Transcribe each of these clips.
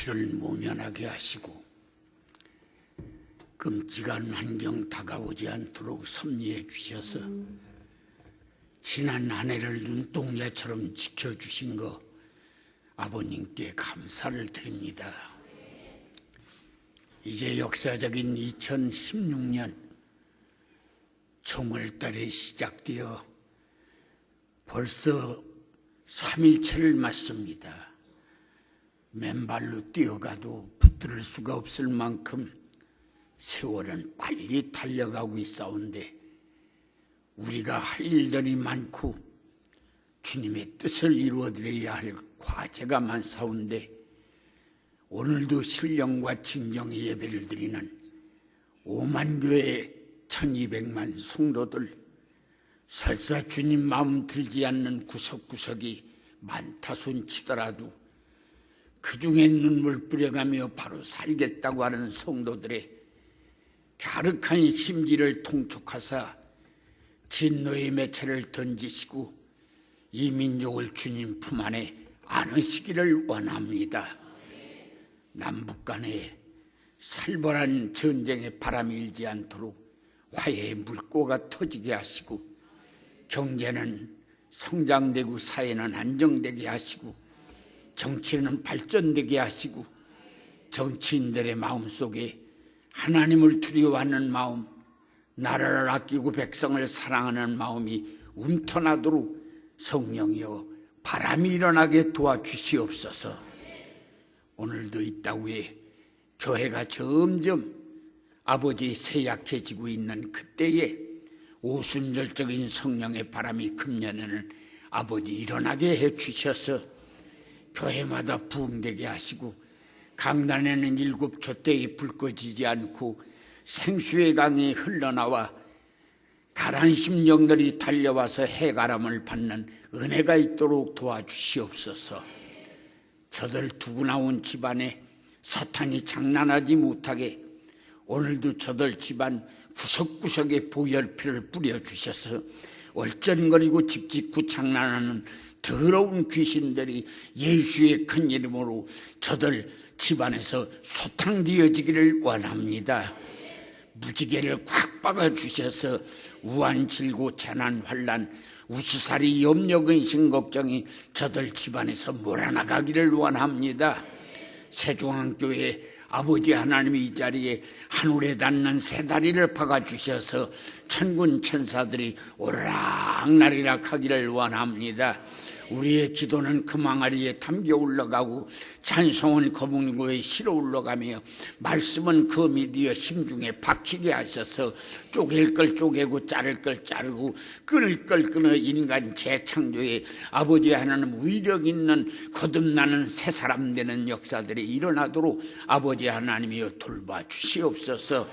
피를 모면하게 하시고 끔찍한 환경 다가오지 않도록 섭리해 주셔서 지난 한 해를 눈동자처럼 지켜주신 거 아버님께 감사를 드립니다. 이제 역사적인 2016년 정월달에 시작되어 벌써 3일째를 맞습니다. 맨발로 뛰어가도 붙들 수가 없을 만큼 세월은 빨리 달려가고 있사온데 우리가 할 일들이 많고 주님의 뜻을 이루어드려야 할 과제가 많사온데 오늘도 신령과 진정의 예배를 드리는 5만 교회 1200만 성도들, 설사 주님 마음 들지 않는 구석구석이 많다손치더라도 그 중에 눈물 뿌려가며 바로 살겠다고 하는 성도들의 갸륵한 심지를 통촉하사 진노의 매체를 던지시고 이 민족을 주님 품 안에 안으시기를 원합니다. 남북 간에 살벌한 전쟁의 바람이 일지 않도록 화해의 물꼬가 터지게 하시고 경제는 성장되고 사회는 안정되게 하시고 정치는 발전되게 하시고 정치인들의 마음속에 하나님을 두려워하는 마음, 나라를 아끼고 백성을 사랑하는 마음이 움터나도록 성령이여 바람이 일어나게 도와주시옵소서. 오늘도 이따위에 교회가 점점 아버지 쇠약해지고 있는 그때에 오순절적인 성령의 바람이 금년에는 아버지 일어나게 해주셔서 교회마다 부흥되게 하시고 강단에는 7촛대에 불 꺼지지 않고 생수의 강이 흘러나와 가란 심령들이 달려와서 해가람을 받는 은혜가 있도록 도와주시옵소서. 저들 두고 나온 집안에 사탄이 장난하지 못하게 오늘도 저들 집안 구석구석에 보혈피를 뿌려주셔서 얼쩡거리고 집 짓고 장난하는 더러운 귀신들이 예수의 큰 이름으로 저들 집안에서 소탕되어지기를 원합니다. 무지개를 꽉 박아주셔서 우한질고 재난 환난 우수살이 염려 근심 걱정이 저들 집안에서 몰아나가기를 원합니다. 세종안교회 아버지 하나님이 이 자리에 하늘에 닿는 새 다리를 박아주셔서 천군 천사들이 오르락나리락 하기를 원합니다. 우리의 기도는 그 망아리에 담겨 올라가고 찬송은 거북이에 실어 올라가며 말씀은 검이 되어 심중에 박히게 하셔서 쪼갤 걸 쪼개고 자를 걸 자르고 끊을 걸 끊어 인간 재창조에 아버지 하나님 위력 있는 거듭나는 새 사람 되는 역사들이 일어나도록 아버지 하나님이여 돌봐주시옵소서.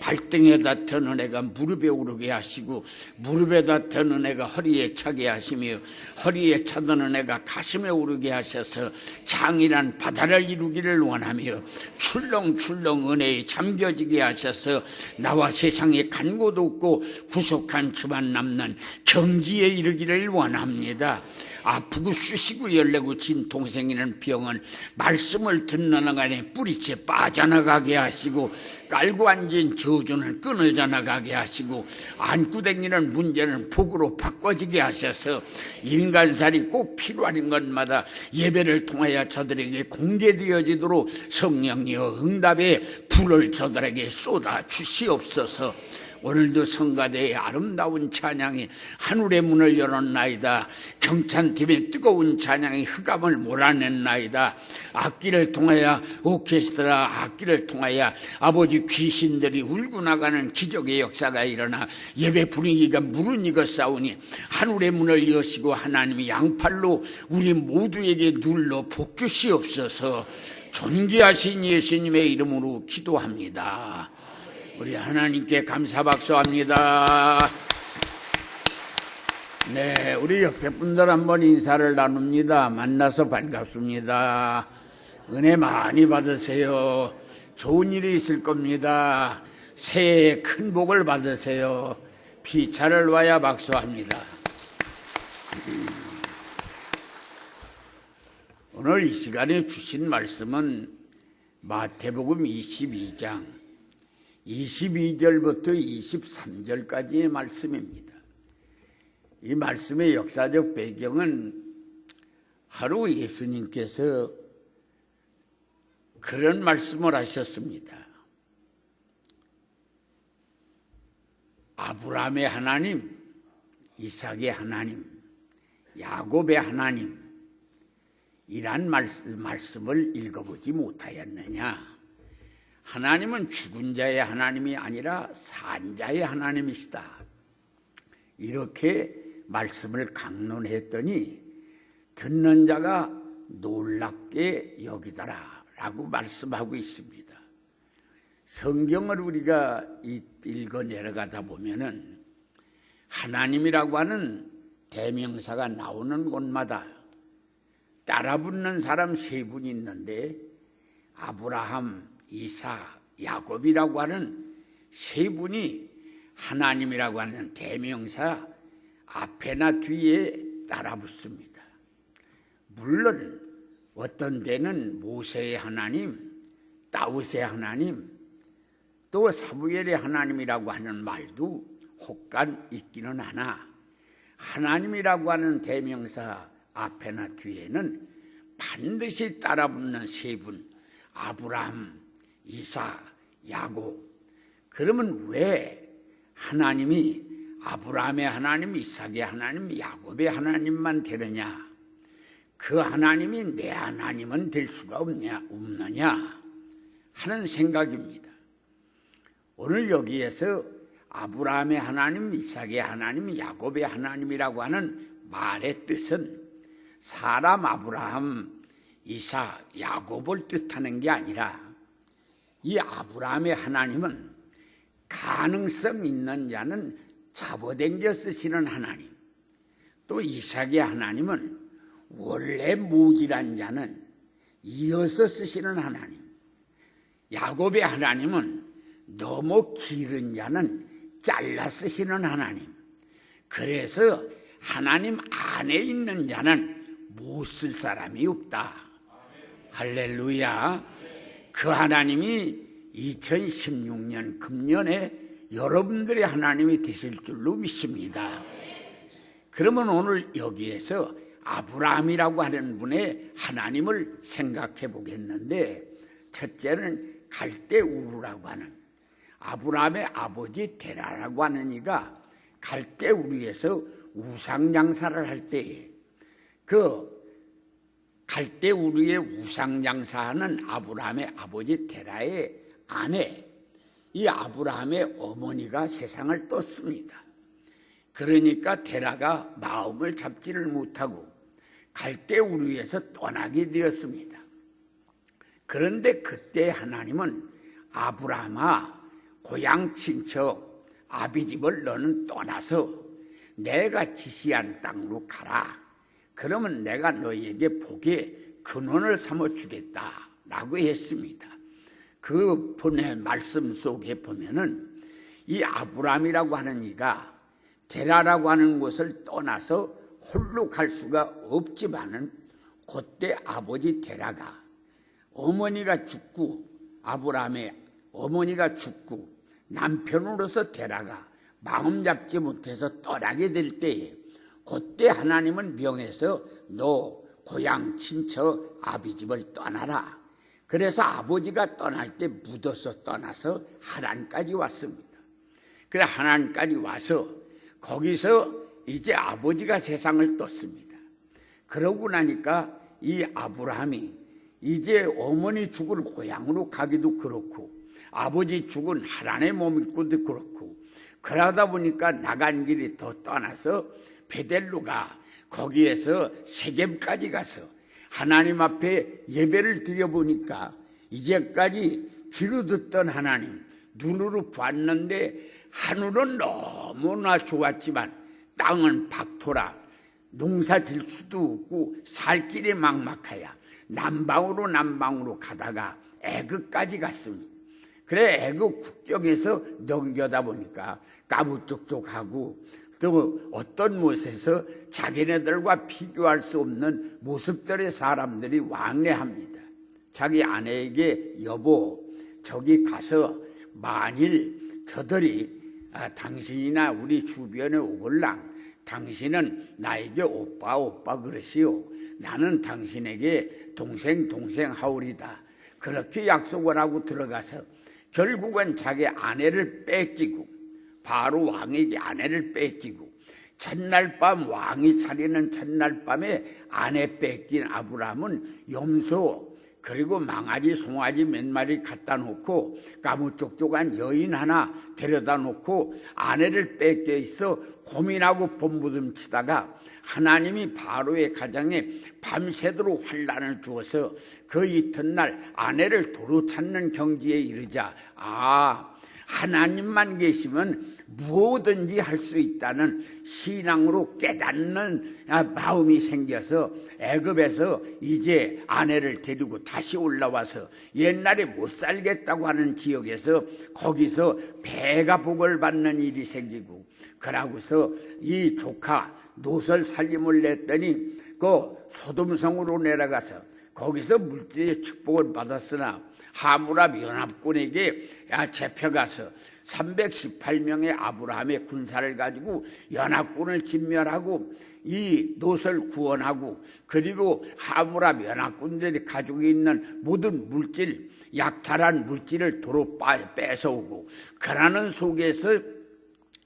발등에다 터는 애가 무릎에 오르게 하시고 무릎에다 터는 애가 허리에 차게 하시며 허리에 차드는 애가 가슴에 오르게 하셔서 장이란 바다를 이루기를 원하며 출렁출렁 은혜에 잠겨지게 하셔서 나와 세상에 간 곳 없고 구속한 집안 남는 경지에 이르기를 원합니다. 아프고 쑤시고 열내고 진통생기는 병은 말씀을 듣는 한간에 뿌리채 빠져나가게 하시고 깔고 앉은 저주는 끊어져 나가게 하시고 안고 다니는 문제는 복으로 바꿔지게 하셔서 인간살이 꼭 필요한 것마다 예배를 통하여 저들에게 공개되어지도록 성령이여 응답의 불을 저들에게 쏟아 주시옵소서. 오늘도 성가대의 아름다운 찬양이 하늘의 문을 열었나이다. 경찬팀의 뜨거운 찬양이 흑암을 몰아냈나이다. 악기를 통하여 오케스트라 악기를 통하여 아버지 귀신들이 울고 나가는 기적의 역사가 일어나 예배 분위기가 무르익어 싸우니 하늘의 문을 여시고 하나님이 양팔로 우리 모두에게 눌러 복주시옵소서. 존귀하신 예수님의 이름으로 기도합니다. 우리 하나님께 감사 박수합니다. 네, 우리 옆에 분들 한번 인사를 나눕니다. 만나서 반갑습니다. 은혜 많이 받으세요. 좋은 일이 있을 겁니다. 새해에 큰 복을 받으세요. 피차를 와야 박수합니다. 오늘 이 시간에 주신 말씀은 마태복음 22장 22절부터 23절까지의 말씀입니다. 이 말씀의 역사적 배경은 하루 예수님께서 그런 말씀을 하셨습니다. 아브라함의 하나님, 이삭의 하나님, 야곱의 하나님, 이란 말씀을 읽어보지 못하였느냐? 하나님은 죽은 자의 하나님이 아니라 산 자의 하나님이시다. 이렇게 말씀을 강론했더니 듣는 자가 놀랍게 여기더라 라고 말씀하고 있습니다. 성경을 우리가 읽어 내려가다 보면은 하나님이라고 하는 대명사가 나오는 곳마다 따라붙는 사람 세 분이 있는데 아브라함, 이삭, 야곱이라고 하는 세 분이 하나님이라고 하는 대명사 앞에나 뒤에 따라붙습니다. 물론 어떤 데는 모세의 하나님, 다윗의 하나님, 또 사무엘의 하나님이라고 하는 말도 혹간 있기는 하나 하나님이라고 하는 대명사 앞에나 뒤에는 반드시 따라붙는 세 분, 아브라함, 이삭, 야곱. 그러면 왜 하나님이 아브라함의 하나님, 이삭의 하나님, 야곱의 하나님만 되느냐? 그 하나님이 내 하나님은 될 수가 없느냐 하는 생각입니다. 오늘 여기에서 아브라함의 하나님, 이삭의 하나님, 야곱의 하나님이라고 하는 말의 뜻은 사람 아브라함, 이삭, 야곱을 뜻하는 게 아니라 이 아브라함의 하나님은 가능성 있는 자는 잡아당겨 쓰시는 하나님, 또 이삭의 하나님은 원래 모질한 자는 이어서 쓰시는 하나님, 야곱의 하나님은 너무 길은 자는 잘라 쓰시는 하나님. 그래서 하나님 안에 있는 자는 못 쓸 사람이 없다. 할렐루야. 그 하나님이 2016년 금년에 여러분들의 하나님이 되실 줄로 믿습니다. 그러면 오늘 여기에서 아브라함이라고 하는 분의 하나님을 생각해 보겠는데, 첫째는 갈대우르라고 하는 아브라함의 아버지 데라라고 하는 이가 갈대우르에서 우상장사를 할 때에 그 갈대우르의 우상장사하는 아브라함의 아버지 데라의 아내, 이 아브라함의 어머니가 세상을 떴습니다. 그러니까 데라가 마음을 잡지를 못하고 갈대우르에서 떠나게 되었습니다. 그런데 그때 하나님은 아브라함아, 고향 친척 아비집을 너는 떠나서 내가 지시한 땅으로 가라. 그러면 내가 너희에게 복의 근원을 삼아주겠다 라고 했습니다. 그 본의 말씀 속에 보면은 이 아브라함이라고 하는 이가 데라라고 하는 곳을 떠나서 홀로 갈 수가 없지만은 그때 아버지 데라가 어머니가 죽고 아브라함의 어머니가 죽고 남편으로서 데라가 마음 잡지 못해서 떠나게 될 때에 그때 하나님은 명해서 너 고향 친척 아비집을 떠나라. 그래서 아버지가 떠날 때 묻어서 떠나서 하란까지 왔습니다. 그래 하란까지 와서 거기서 이제 아버지가 세상을 떴습니다. 그러고 나니까 이 아브라함이 이제 어머니 죽은 고향으로 가기도 그렇고 아버지 죽은 하란에 머물고도 그렇고 그러다 보니까 나간 길이 더 떠나서 베델로가 거기에서 세겜까지 가서 하나님 앞에 예배를 드려보니까 이제까지 귀로 듣던 하나님 눈으로 봤는데 하늘은 너무나 좋았지만 땅은 박토라 농사 질 수도 없고 살 길이 막막하야 남방으로 가다가 애굽까지 갔습니다. 그래 애굽 국경에서 넘겨다 보니까 까부쪽쪽하고 또 어떤 곳에서 자기네들과 비교할 수 없는 모습들의 사람들이 왕래합니다. 자기 아내에게 여보, 저기 가서 만일 저들이 당신이나 우리 주변에 오걸랑 당신은 나에게 오빠 그러시오. 나는 당신에게 동생 하오리다. 그렇게 약속을 하고 들어가서 결국은 자기 아내를 뺏기고 바로 왕에게 아내를 뺏기고 첫날 밤 왕이 차리는 첫날 밤에 아내 뺏긴 아브라함은 염소 그리고 망아지 송아지 몇 마리 갖다 놓고 까무쪽쪽한 여인 하나 데려다 놓고 아내를 뺏겨 있어 고민하고 본부듬치다가 하나님이 바로의 가정에 밤새도록 환난을 주어서 그 이튿날 아내를 도로 찾는 경지에 이르자 하나님만 계시면 무엇든지 할 수 있다는 신앙으로 깨닫는 마음이 생겨서 애굽에서 이제 아내를 데리고 다시 올라와서 옛날에 못 살겠다고 하는 지역에서 거기서 배가 복을 받는 일이 생기고 그러고서 이 조카 노설 살림을 냈더니 그 소돔성으로 내려가서 거기서 물질의 축복을 받았으나 하무랍 연합군에게 잡혀가서 318명의 아브라함의 군사를 가지고 연합군을 진멸하고 이 롯을 구원하고 그리고 하무랍 연합군들이 가지고 있는 모든 물질, 약탈한 물질을 도로 뺏어오고 그러는 속에서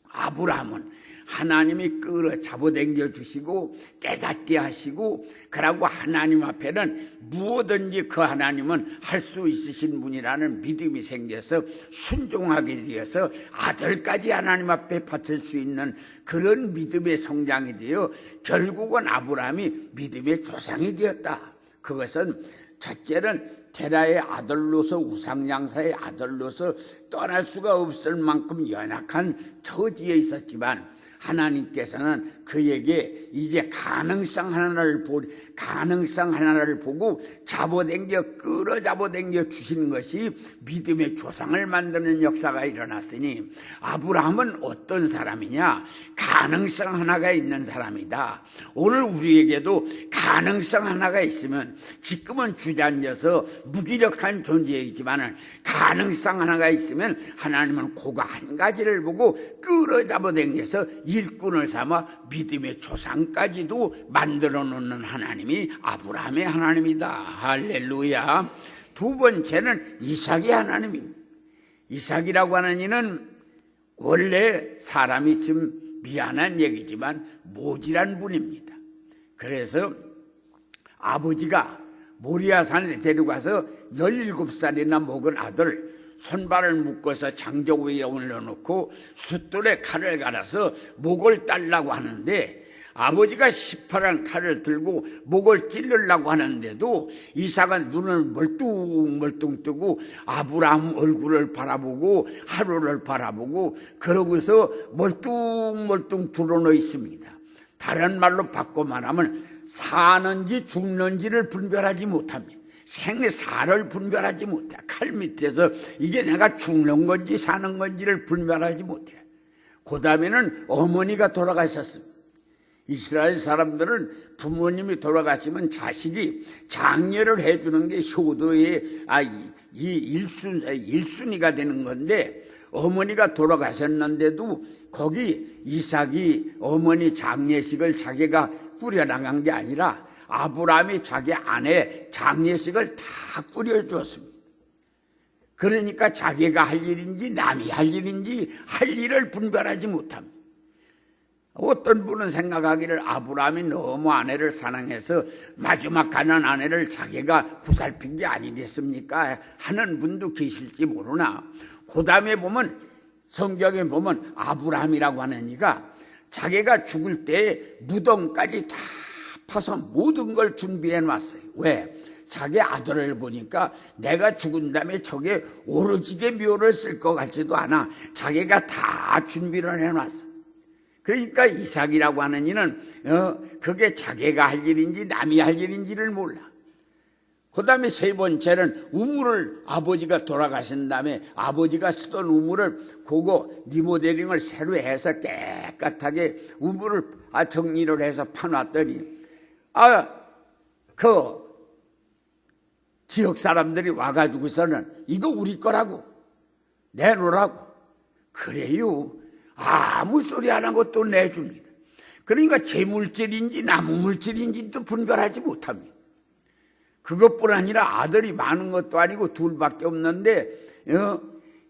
아브라함은 하나님이 끌어 잡아당겨 주시고 깨닫게 하시고 그러고 하나님 앞에는 무엇든지 그 하나님은 할 수 있으신 분이라는 믿음이 생겨서 순종하게 되어서 아들까지 하나님 앞에 바칠 수 있는 그런 믿음의 성장이 되어 결국은 아브라함이 믿음의 조상이 되었다. 그것은 첫째는 테라의 아들로서 우상양사의 아들로서 떠날 수가 없을 만큼 연약한 처지에 있었지만 하나님께서는 그에게 이제 가능성 하나를 보고 끌어잡아당겨 주신 것이 믿음의 조상을 만드는 역사가 일어났으니 아브라함은 어떤 사람이냐? 가능성 하나가 있는 사람이다. 오늘 우리에게도 가능성 하나가 있으면 지금은 주저앉아서 무기력한 존재이지만 가능성 하나가 있으면 하나님은 그거 한 가지를 보고 끌어잡아당겨서 일꾼을 삼아 믿음의 조상까지도 만들어 놓는 하나님이 아브라함의 하나님이다. 할렐루야. 두 번째는 이삭의 하나님입니다. 이삭이라고 하는 이는 원래 사람이 좀 미안한 얘기지만 모질한 분입니다. 그래서 아버지가 모리아산에 데려가서 17살이나 먹은 아들 손발을 묶어서 장작 위에 올려놓고 숫돌에 칼을 갈아서 목을 따려고 하는데 아버지가 시퍼런 칼을 들고 목을 찌르려고 하는데도 이삭은 눈을 멀뚱멀뚱 뜨고 아브라함 얼굴을 바라보고 하루를 바라보고 그러고서 멀뚱멀뚱 드러누워 있습니다. 다른 말로 바꿔 말하면 사는지 죽는지를 분별하지 못합니다. 생사를 분별하지 못해. 칼 밑에서 이게 내가 죽는 건지 사는 건지를 분별하지 못해. 그 다음에는 어머니가 돌아가셨습니다. 이스라엘 사람들은 부모님이 돌아가시면 자식이 장례를 해주는 게 효도의 일순위가 되는 건데 어머니가 돌아가셨는데도 거기 이삭이 어머니 장례식을 자기가 꾸려나간 게 아니라 아브라함이 자기 아내 장례식을 다 꾸려주었습니다. 그러니까 자기가 할 일인지 남이 할 일인지 할 일을 분별하지 못합니다. 어떤 분은 생각하기를 아브라함이 너무 아내를 사랑해서 마지막 가는 아내를 자기가 보살핀 게 아니겠습니까 하는 분도 계실지 모르나 그 다음에 보면 성경에 보면 아브라함이라고 하는 이가 자기가 죽을 때 무덤까지 다 파서 모든 걸 준비해 놨어요. 왜? 자기 아들을 보니까 내가 죽은 다음에 저게 오로지게 묘를 쓸 것 같지도 않아. 자기가 다 준비를 해놨어. 그러니까 이삭이라고 하는 이는 그게 자기가 할 일인지 남이 할 일인지를 몰라. 그 다음에 세 번째는 우물을 아버지가 돌아가신 다음에 아버지가 쓰던 우물을 그거 리모델링을 새로 해서 깨끗하게 우물을 정리를 해서 파놨더니 지역 사람들이 와가지고서는 이거 우리 거라고 내놓으라고 그래요. 아무 소리 안 하고 또 내줍니다. 그러니까 재물질인지 나무물질인지도 분별하지 못합니다. 그것뿐 아니라 아들이 많은 것도 아니고 둘밖에 없는데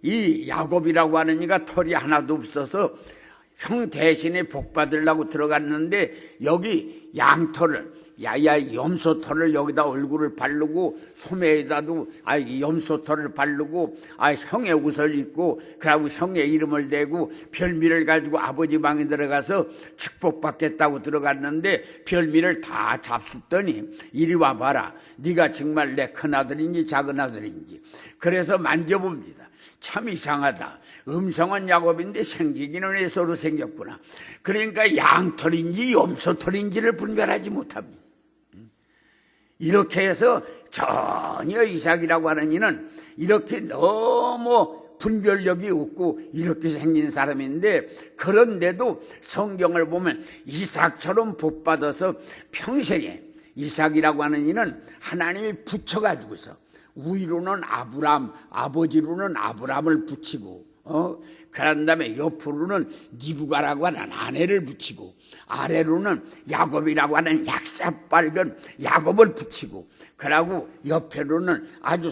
이 야곱이라고 하는 이가 털이 하나도 없어서 형 대신에 복 받으려고 들어갔는데 여기 양털을 염소털을 여기다 얼굴을 바르고 소매에다도 염소털을 바르고 형의 옷을 입고 그러고 형의 이름을 대고 별미를 가지고 아버지 방에 들어가서 축복받겠다고 들어갔는데 별미를 다 잡숫더니 이리 와봐라. 네가 정말 내 큰아들인지 작은아들인지. 그래서 만져봅니다. 참 이상하다. 음성은 야곱인데 생기기는 에서로 생겼구나. 그러니까 양털인지 염소털인지를 분별하지 못합니다. 이렇게 해서 전혀 이삭이라고 하는 이는 이렇게 너무 분별력이 없고 이렇게 생긴 사람인데 그런데도 성경을 보면 이삭처럼 복받아서 평생에 이삭이라고 하는 이는 하나님이 붙여가지고서 위로는 아브람, 아버지로는 아브람을 붙이고 그런 다음에 옆으로는 리브가라고 하는 아내를 붙이고 아래로는 야곱이라고 하는 약사빨간 야곱을 붙이고 그러고 옆에로는 아주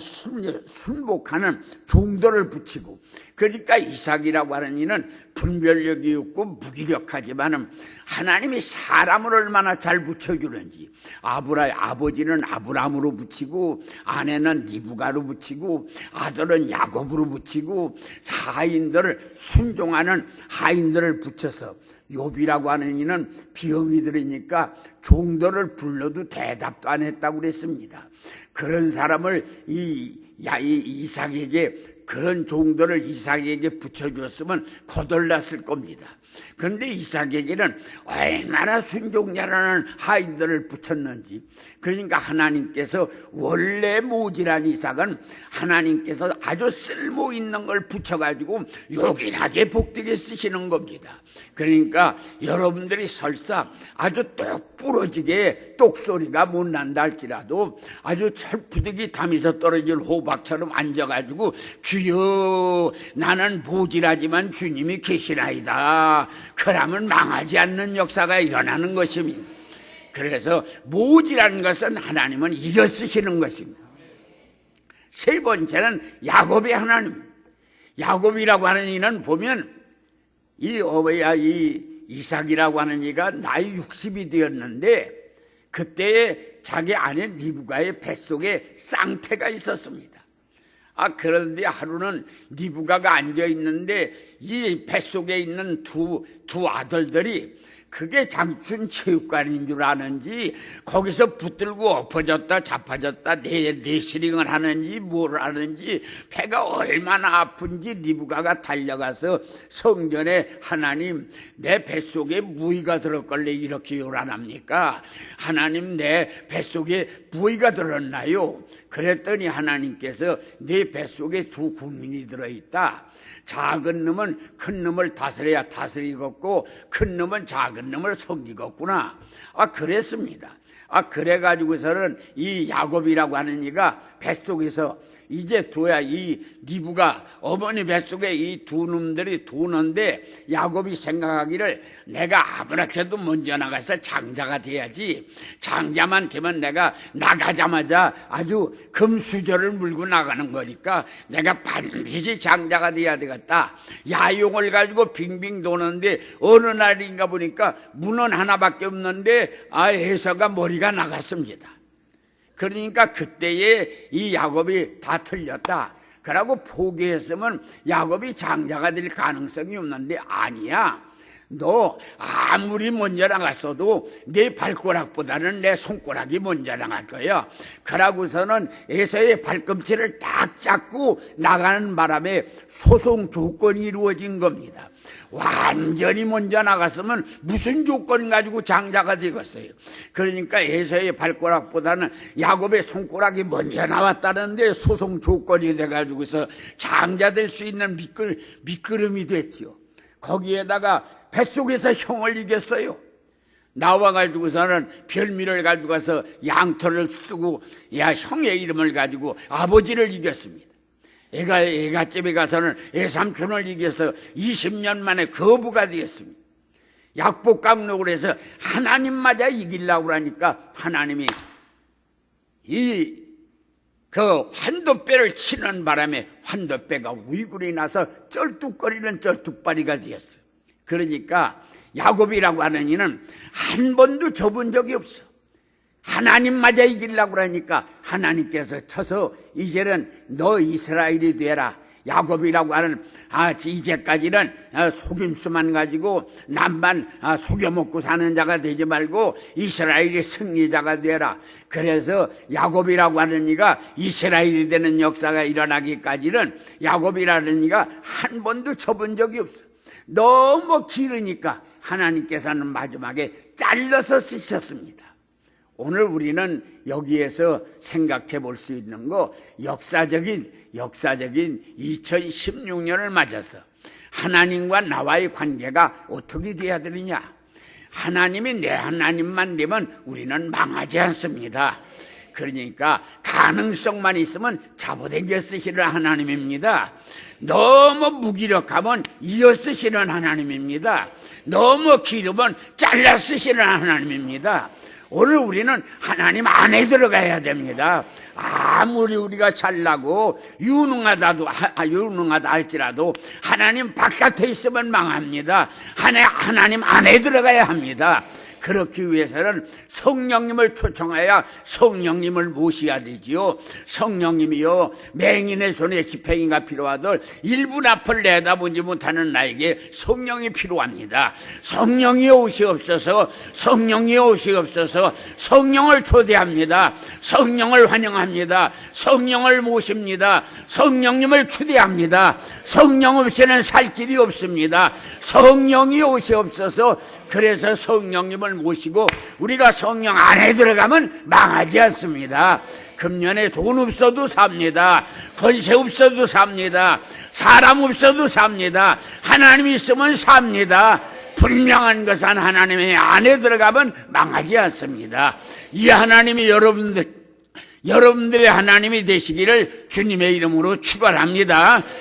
순복하는 종들을 붙이고 그러니까 이삭이라고 하는 이는 분별력이 없고 무기력하지만 하나님이 사람을 얼마나 잘 붙여주는지 아버지는 아브람으로 붙이고 아내는 리브가로 붙이고 아들은 야곱으로 붙이고 하인들을 순종하는 하인들을 붙여서 욥이라고 하는 이는 병이 들으니까 종들을 불러도 대답도 안 했다고 그랬습니다. 그런 사람을 이삭에게 그런 종들을 이삭에게 붙여주었으면 거덜났을 겁니다. 그런데 이삭에게는 얼마나 순종자라는 하인들을 붙였는지 그러니까 하나님께서 원래 모질한 이삭은 하나님께서 아주 쓸모있는 걸 붙여가지고 요긴하게 복되게 쓰시는 겁니다. 그러니까 여러분들이 설사 아주 똑 부러지게 똑소리가 못 난다 할지라도 아주 철푸득이 담에서 떨어질 호박처럼 앉아가지고 주여 나는 모질하지만 주님이 계시나이다. 그러면 망하지 않는 역사가 일어나는 것입니다. 그래서 모질한 것은 하나님은 이겨 쓰시는 것입니다. 세 번째는 야곱의 하나님. 야곱이라고 하는 이는 보면 이 이삭이라고 하는 이가 나이 60이 되었는데 그때에 자기 아내 리브가의 뱃속에 쌍태가 있었습니다. 그런데 하루는 리브가가 앉아있는데 이 뱃속에 있는 두 아들들이 그게 장춘 체육관인 줄 아는지 거기서 붙들고 엎어졌다 자빠졌다 내시링을 하는지 뭘 하는지 배가 얼마나 아픈지 리브가가 달려가서 성전에 하나님 내 뱃속에 무의가 들었걸래 이렇게 요란합니까? 하나님 내 뱃속에 무의가 들었나요? 그랬더니 하나님께서 내 뱃속에 두 국민이 들어있다. 작은 놈은 큰 놈을 다스려야 다스리겠고 큰 놈은 작은 놈을 섬기겠구나. 그랬습니다. 그래가지고서는 이 야곱이라고 하는 이가 뱃속에서 이제 둬야 이 리브가 어머니 뱃속에 이 두 놈들이 도는데 야곱이 생각하기를 내가 아무렇게도 먼저 나가서 장자가 돼야지. 장자만 되면 내가 나가자마자 아주 금수저를 물고 나가는 거니까 내가 반드시 장자가 돼야 되겠다. 야용을 가지고 빙빙 도는데 어느 날인가 보니까 문은 하나밖에 없는데 에서가 머리가 나갔습니다. 그러니까 그때에 이 야곱이 다 틀렸다. 그러고 포기했으면 야곱이 장자가 될 가능성이 없는데 아니야. 너 아무리 먼저 나갔어도 내 발가락보다는 내 손가락이 먼저 나갈 거야. 그러고서는 에서의 발꿈치를 딱 잡고 나가는 바람에 소송 조건이 이루어진 겁니다. 완전히 먼저 나갔으면 무슨 조건 가지고 장자가 되겠어요. 그러니까 에서의 발가락보다는 야곱의 손가락이 먼저 나왔다는데 소송 조건이 돼가지고서 장자 될 수 있는 밑거름이 됐죠. 거기에다가 뱃속에서 형을 이겼어요. 나와가지고서는 별미를 가지고 가서 양털을 쓰고 형의 이름을 가지고 아버지를 이겼습니다. 애가집에 가서는 애삼촌을 이겨서 20년 만에 거부가 되었습니다. 약복강록을 해서 하나님마저 이기려고 하니까 하나님이 그 환도뼈를 치는 바람에 환도뼈가 위굴이 나서 쩔뚝거리는 쩔뚝발이가 되었어요. 그러니까 야곱이라고 하는 이는 한 번도 져본 적이 없어. 하나님마저 이기려고 하니까 하나님께서 쳐서 이제는 너 이스라엘이 되라. 야곱이라고 하는 이제까지는 속임수만 가지고 남만 속여먹고 사는 자가 되지 말고 이스라엘의 승리자가 되라. 그래서 야곱이라고 하는 이가 이스라엘이 되는 역사가 일어나기까지는 야곱이라는 이가 한 번도 쳐본 적이 없어. 너무 길으니까 하나님께서는 마지막에 잘라서 쓰셨습니다. 오늘 우리는 여기에서 생각해 볼 수 있는 거, 역사적인 2016년을 맞아서 하나님과 나와의 관계가 어떻게 돼야 되느냐. 하나님이 내 하나님만 되면 우리는 망하지 않습니다. 그러니까 가능성만 있으면 잡아당겨 쓰시는 하나님입니다. 너무 무기력하면 이어 쓰시는 하나님입니다. 너무 길으면 잘라 쓰시는 하나님입니다. 오늘 우리는 하나님 안에 들어가야 됩니다. 아무리 우리가 잘나고 유능하다 할지라도 하나님 바깥에 있으면 망합니다. 하나님 안에 들어가야 합니다. 그렇기 위해서는 성령님을 초청해야 성령님을 모셔야 되지요. 성령님이요, 맹인의 손에 지팡이가 필요하듯 1분 앞을 내다보지 못하는 나에게 성령이 필요합니다. 성령이 오시옵소서. 성령이 오시옵소서. 성령을 초대합니다. 성령을 환영합니다. 성령을 모십니다. 성령님을 추대합니다. 성령 없이는 살 길이 없습니다. 성령이 오시옵소서. 그래서 성령님을 모시고 우리가 성령 안에 들어가면 망하지 않습니다. 금년에 돈 없어도 삽니다. 권세 없어도 삽니다. 사람 없어도 삽니다. 하나님 있으면 삽니다. 분명한 것은 하나님의 안에 들어가면 망하지 않습니다. 이 하나님이 여러분들의 하나님이 되시기를 주님의 이름으로 축원합니다.